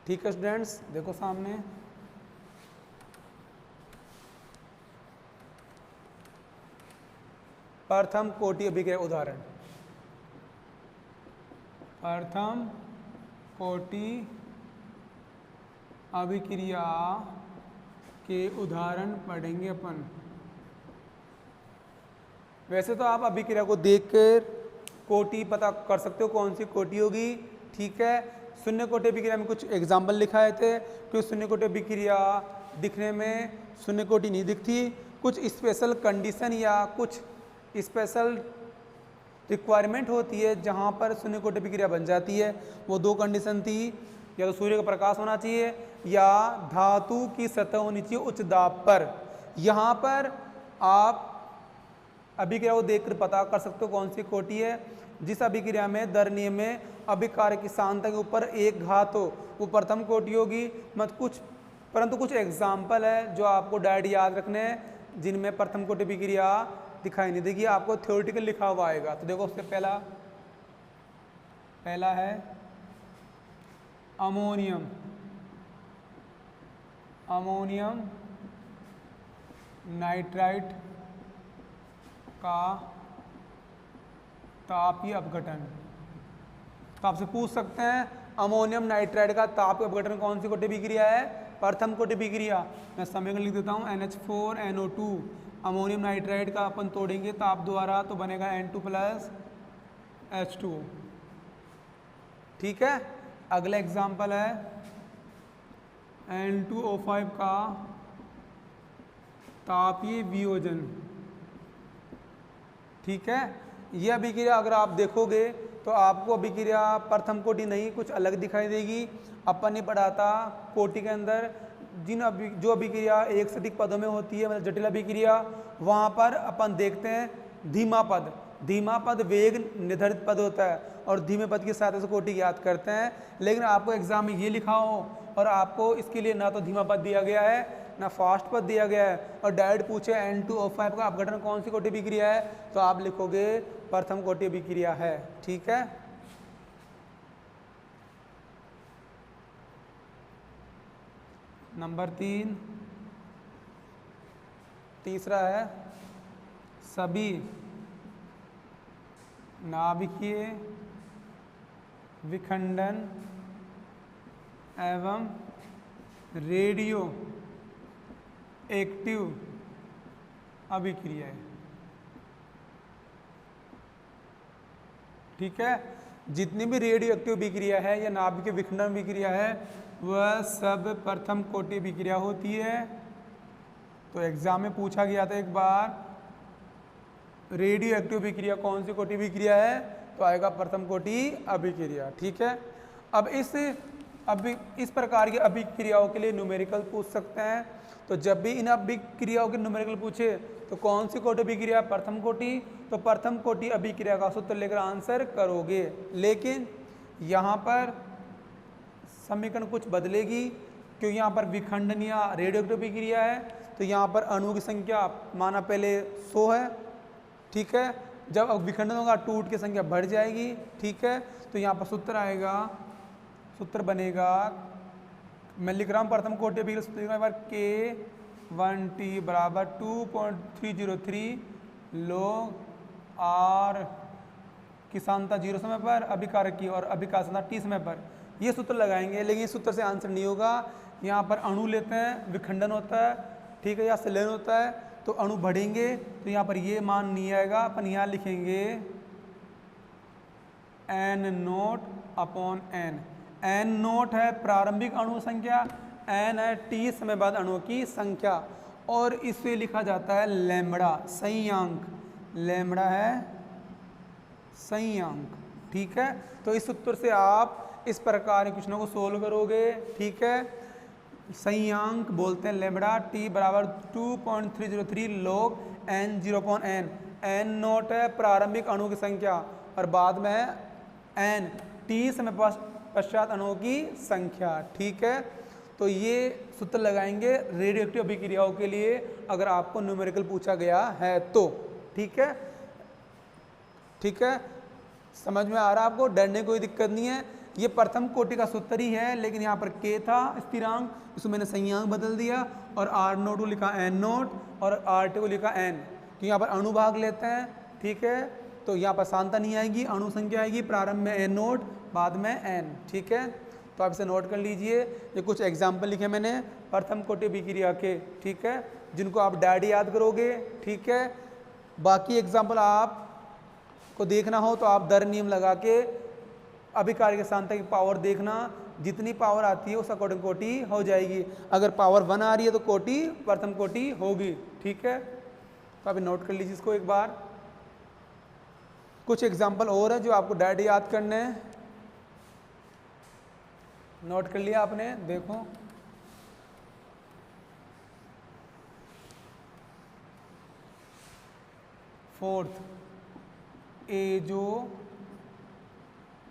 A: ठीक है स्टूडेंट्स। देखो सामने प्रथम कोटि अभिक्रिया उदाहरण, प्रथम कोटि अभिक्रिया के उदाहरण पढ़ेंगे अपन। वैसे तो आप अभिक्रिया को देखकर कोटि पता कर सकते हो कौन सी कोटि होगी, ठीक है। शून्य कोटि अभिक्रिया में कुछ एग्जाम्पल लिखाए थे, क्योंकि शून्य कोटि अभिक्रिया दिखने में शून्य कोटि नहीं दिखती, कुछ स्पेशल कंडीशन या कुछ स्पेशल रिक्वायरमेंट होती है जहाँ पर शून्य कोटि अभिक्रिया बन जाती है। वो 2 कंडीशन थी, या तो सूर्य का प्रकाश होना चाहिए या धातु की सतह होनी चाहिए उच्च दाब पर। यहाँ पर आप अभिक्रिया को देखकर पता कर सकते हो कौन सी कोटि है। जिस अभिक्रिया में दर नियम में अभिकारक की सांद्रता के ऊपर एक घात हो वो प्रथम कोटि होगी। परंतु कुछ एग्जाम्पल है जो आपको डायरेक्ट याद रखने हैं, जिनमें प्रथम कोटि अभिक्रिया दिखाई नहीं देगी, आपको थ्योरेटिकल लिखा हुआ आएगा। तो देखो उससे पहला है अमोनियम नाइट्राइट का तापीय अपघटन। तो आपसे पूछ सकते हैं अमोनियम नाइट्राइड का तापीय अपघटन कौन सी कोटि अभिक्रिया है? प्रथम कोटि अभिक्रिया। मैं समीकरण लिख देता हूँ, NH4NO2 अमोनियम नाइट्राइड का अपन तोड़ेंगे ताप द्वारा तो बनेगा N2 प्लस H2। ठीक है। अगला एग्जाम्पल है N2O5 का तापीय वियोजन। ठीक है। यह अभिक्रिया अगर आप देखोगे तो आपको अभिक्रिया प्रथम कोटि नहीं कुछ अलग दिखाई देगी। अपन ने पढ़ा था कोटि के अंदर जो अभिक्रिया एक से अधिक पदों में होती है, मतलब जटिल अभिक्रिया, वहाँ पर अपन देखते हैं धीमा पद। धीमा पद वेग निर्धारित पद होता है और धीमे पद की सहायता से कोटि याद करते हैं। लेकिन आपको एग्जाम में ये लिखा हो और आपको इसके लिए ना तो धीमा पद दिया गया है ना फास्ट पद दिया गया है और डायरेक्ट पूछे N2O5 का अपघटन कौन सी कोटि अभिक्रिया है, तो आप लिखोगे प्रथम कोटि अभिक्रिया है। ठीक है। नंबर 3, तीसरा है सभी नाभिकीय विखंडन एवं रेडियो एक्टिव अभिक्रियाएं। ठीक है। जितनी भी रेडियो एक्टिव अभिक्रिया है या नाभिकीय विखंडन अभिक्रिया है वह सब प्रथम कोटि अभिक्रिया होती है। तो एग्जाम में पूछा गया था एक बार रेडियो एक्टिव अभिक्रिया कौन सी कोटि अभिक्रिया है, तो आएगा प्रथम कोटि अभिक्रिया। ठीक है। अब इस प्रकार की अभिक्रियाओं के लिए न्यूमेरिकल पूछ सकते हैं। तो जब भी इन अभिक्रियाओं के न्यूमेरिकल पूछे तो कौन सी कोटि अभिक्रिया, प्रथम कोटि, तो प्रथम कोटि अभिक्रिया का सूत्र लेकर आंसर करोगे। लेकिन यहाँ पर समीकरण कुछ बदलेगी, क्योंकि यहाँ पर विखंडन या रेडियोएक्टिव अभिक्रिया है, तो यहाँ पर अणुओं की संख्या माना पहले 100 है, ठीक है। जब अब विखंडन होगा टूट की संख्या बढ़ जाएगी, ठीक है। तो यहाँ पर सूत्र आएगा, सूत्र बनेगा, मैं लिख रहा हूँ प्रथम कोटि अभिक्रिया सूत्र पर K1T बराबर 2.303 log R की सांद्रता 0 समय पर, अभिकारक की और अभिकारक सांद्रता T समय पर, ये सूत्र लगाएंगे। लेकिन इस सूत्र से आंसर नहीं होगा। यहाँ पर अणु लेते हैं, विखंडन होता है, ठीक है, या संलयन होता है, तो अणु बढ़ेंगे, तो यहाँ पर ये मान नहीं आएगा। अपन यहाँ लिखेंगे N0 अपॉन N। N0 है प्रारंभिक अणु संख्या, N है T समय बाद अणुओं की संख्या, और इसे लिखा जाता है लैम्बडा, संयांक। लैम्बडा है संयांक, ठीक है। तो इस सूत्र से आप इस प्रकार के क्वेश्चनों को सोल्व करोगे, ठीक है। संयांक बोलते हैं लैम्बडा, T बराबर 2.303 log N0 upon N। N0 है प्रारंभिक अणु की संख्या, और बाद में N T समय पश्चात अणुओं की संख्या, ठीक है। तो ये सूत्र लगाएंगे रेडियोएक्टिव अभिक्रियाओं के लिए, अगर आपको न्यूमेरिकल पूछा गया है तो, ठीक है, ठीक है। समझ में आ रहा है आपको, डरने कोई दिक्कत नहीं है। ये प्रथम कोटि का सूत्र ही है, लेकिन यहाँ पर K था स्थिरांक, इसको मैंने संयांक बदल दिया, और R0 को लिखा N0 और R2 को लिखा N, तो यहाँ पर अणु भाग लेते हैं, ठीक है। तो यहाँ पर सांद्रता नहीं आएगी, अणु संख्या आएगी, प्रारंभ में N0 बाद में N, ठीक है। तो आप इसे नोट कर लीजिए। ये कुछ एग्जाम्पल लिखे मैंने प्रथम कोटि अभिक्रिया के, ठीक है, जिनको आप डैडी याद करोगे, ठीक है। बाकी एग्जाम्पल आपको देखना हो तो आप दर नियम लगा के अभिकार के सांद्रता की पावर देखना, जितनी पावर आती है उस अकॉर्डिंग कोटि हो जाएगी। अगर पावर 1 आ रही है तो कोटि प्रथम कोटि होगी, ठीक है। तो अभी नोट कर लीजिए इसको एक बार। कुछ एग्जाम्पल और है जो आपको डायरेक्ट याद करने हैं। नोट कर लिया आपने, देखो फोर्थ, एजो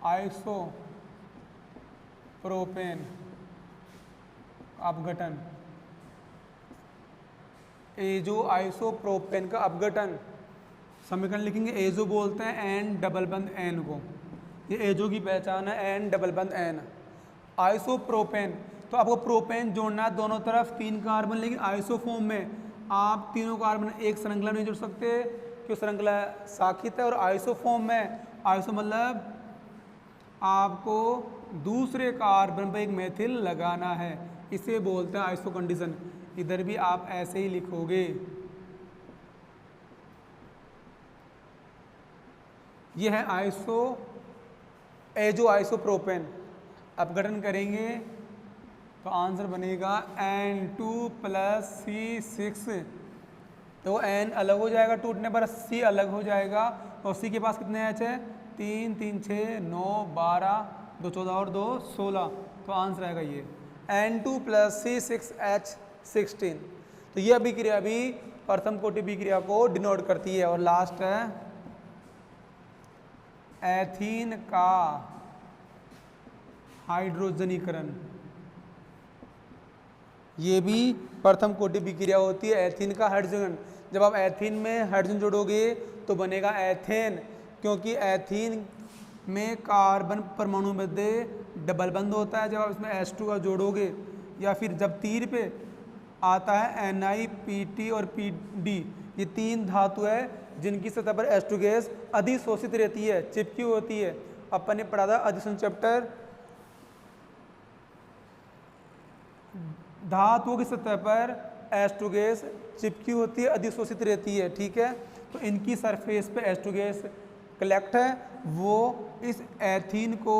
A: आइसोप्रोपेन अपघटन। एजो आइसोप्रोपेन का अपघटन समीकरण लिखेंगे, एजो बोलते हैं एन डबल बंद एन को, ये एजो की पहचान है, एन डबल बंद एन। आइसोप्रोपेन, तो आपको प्रोपेन जोड़ना है दोनों तरफ 3 कार्बन, लेकिन आइसोफॉर्म में आप तीनों कार्बन एक श्रृंखला में नहीं जुड़ सकते क्यों, श्रृंखला साखित है। और आइसोफॉर्म में, आइसो मतलब आपको दूसरे कार्बन पर एक मेथिल लगाना है, इसे बोलते हैं आइसो कंडीशन। इधर भी आप ऐसे ही लिखोगे। यह है एजो आइसोप्रोपेन। अपघटन करेंगे तो आंसर बनेगा N2 + C6, तो N अलग हो जाएगा टूटने पर, C अलग हो जाएगा, और C के पास कितने H है, 3 3 6 9 12 2 14 और 2 16, तो आंसर आएगा ये N2 + C6H16। तो ये अभिक्रिया भी प्रथम कोटि अभिक्रिया को डिनोट करती है। और लास्ट है एथीन का हाइड्रोजनीकरण, ये भी प्रथम कोटि अभिक्रिया होती है, एथीन का हाइड्रोजन। जब आप एथीन में हाइड्रोजन जोड़ोगे तो बनेगा एथेन, क्योंकि एथीन में कार्बन परमाणु मध्य डबल बंद होता है। जब आप इसमें H2 का जोड़ोगे, या फिर जब तीर पे आता है Ni, Pt और Pd, ये 3 धातु है जिनकी सतह पर H2 गैस अधिशोषित रहती है, चिपकी होती है। अपन ने पढ़ा था अधिशोषण चैप्टर, धातुओं की सतह पर H2 गैस चिपकी होती है, अधिशोषित रहती है, ठीक है। तो इनकी सरफेस पे H2 गैस कलेक्ट है, वो इस एथीन को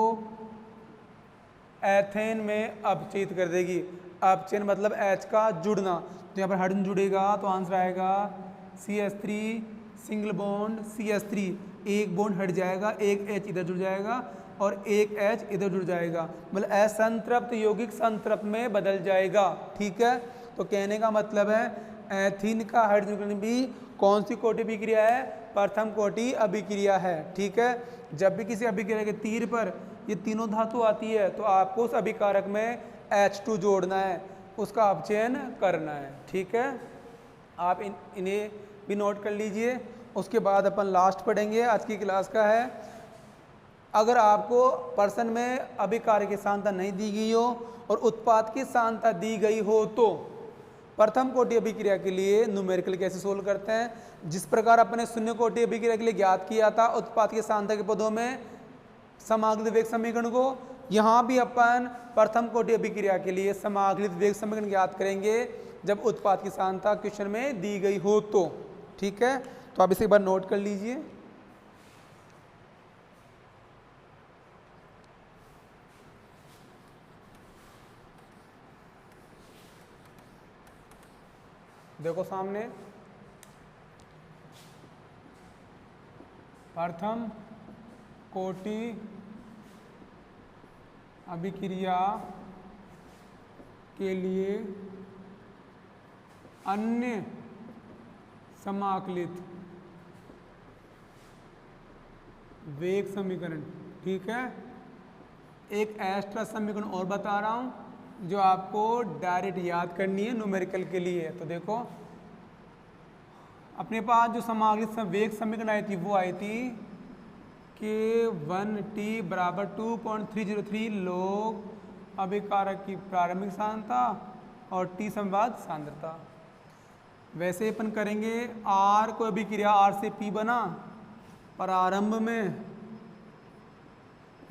A: एथेन में अपचयित कर देगी। अपचयन मतलब H का जुड़ना, तो यहाँ पर हाइड्रोजन जुड़ेगा तो आंसर आएगा CH3 सिंगल बॉन्ड CH3, एक बॉन्ड हट जाएगा, एक H इधर जुड़ जाएगा और एक H इधर जुड़ जाएगा, मतलब असंतृप्त यौगिक संतृप्त में बदल जाएगा, ठीक है। तो कहने का मतलब है एथीन का हाइड्रोजन भी कौन सी कोटि अभिक्रिया है? प्रथम कोटि अभिक्रिया है। ठीक है, जब भी किसी अभिक्रिया के तीर पर ये तीनों धातु आती है तो आपको उस अभिकारक में H2 जोड़ना है, उसका आप चयन करना है। ठीक है, आप इन्हें भी नोट कर लीजिए। उसके बाद अपन लास्ट पढ़ेंगे आज की क्लास का है, अगर आपको प्रश्न में अभिकारक की सांद्रता नहीं दी गई हो और उत्पाद की सांद्रता दी गई हो तो प्रथम कोटि अभिक्रिया के लिए न्यूमेरिकल कैसे सोल्व करते हैं? जिस प्रकार अपने शून्य कोटि अभिक्रिया के लिए ज्ञात किया था उत्पाद की सांद्रता के पदों में समाकलित वेग समीकरण को, यहाँ भी अपन प्रथम कोटि अभिक्रिया के लिए समाकलित वेग समीकरण ज्ञात करेंगे जब उत्पाद की सांद्रता क्वेश्चन में दी गई हो तो। ठीक है, तो आप इसे एक बार नोट कर लीजिए। देखो सामने, प्रथम कोटि अभिक्रिया के लिए अन्य समाकलित वेग समीकरण। ठीक है, एक एक्स्ट्रा समीकरण और बता रहा हूं जो आपको डायरेक्ट याद करनी है न्यूमेरिकल के लिए। तो देखो, अपने पास जो समाकलित वेग समीकरण आई थी वो आई थी K1T बराबर 2.303 लोग अभिकारक की प्रारंभिक सांद्रता और T समवाद सांद्रता। वैसे अपन करेंगे R को अभिक्रिया R से P बना, प्रारंभ में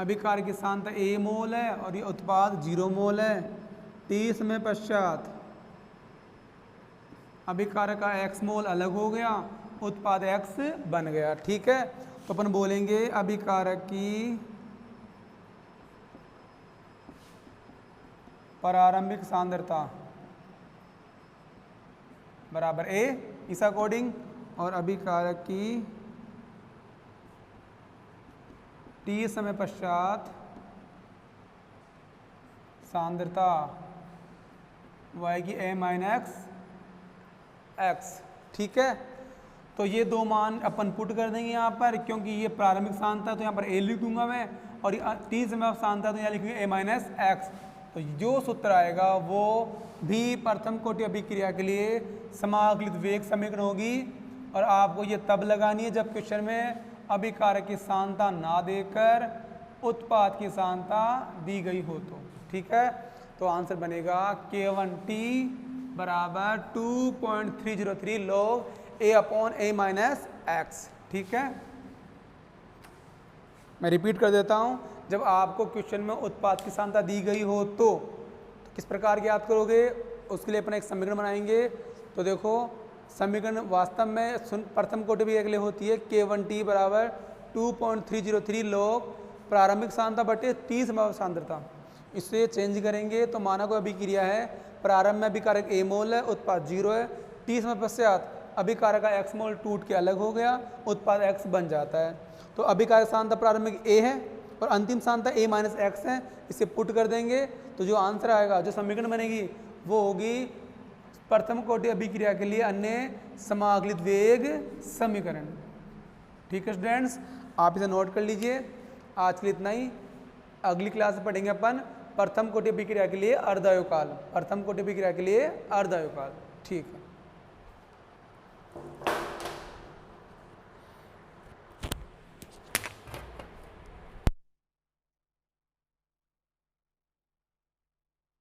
A: अभिकारक की सांद्रता A मोल है और ये उत्पाद 0 मोल है। T समय पश्चात अभिकारक का X मोल अलग हो गया, उत्पाद X बन गया। ठीक है, तो अपन बोलेंगे अभिकारक की प्रारंभिक सांद्रता बराबर A इस अकॉर्डिंग, और अभिकारक की T समय पश्चात सांद्रता वो आएगी A माइनस X। ठीक है, तो ये दो मान अपन पुट कर देंगे यहाँ पर, क्योंकि ये प्रारंभिक सांद्रता तो यहाँ पर A लिख दूंगा मैं, और T समय सांद्रता तो यहाँ लिखेंगे A माइनस X। तो जो सूत्र आएगा वो भी प्रथम कोटि अभिक्रिया के लिए समाकलित वेग समीकरण होगी, और आपको ये तब लगानी है जब क्वेश्चन में अभिकारक की सांद्रता ना देकर उत्पाद की सांद्रता दी गई हो तो। ठीक है, तो आंसर बनेगा K1T बराबर 2.303 log A upon A minus X। ठीक है, मैं रिपीट कर देता हूं, जब आपको क्वेश्चन में उत्पाद की सांद्रता दी गई हो तो किस प्रकार ज्ञात करोगे, उसके लिए अपना एक समीकरण बनाएंगे। तो देखो, समीकरण वास्तव में प्रथम कोटि अभिक्रिया के लिए होती है K1T बराबर 2.303 log प्रारंभिक सांद्रता बटे T समवाद सांद्रता। इससे चेंज करेंगे तो माना कोई अभिक्रिया है, प्रारंभ में अभिकारक A मोल है, उत्पाद 0 है, T समय पश्चात अभिकारक का X मोल टूट के अलग हो गया, उत्पाद X बन जाता है। तो अभिकारक सांद्रता प्रारंभिक A है और अंतिम सांद्रता A माइनस X है, इसे पुट कर देंगे तो जो आंसर आएगा, जो समीकरण बनेगी वो होगी प्रथम कोटि अभिक्रिया के लिए अन्य समाकलित वेग समीकरण। ठीक है स्टूडेंट्स, आप इसे नोट कर लीजिए। आज के लिए इतना ही, अगली क्लास में पढ़ेंगे अपन प्रथम कोटि अभिक्रिया के लिए अर्धायुकाल, प्रथम कोटि अभिक्रिया के लिए अर्धायुकाल। ठीक है।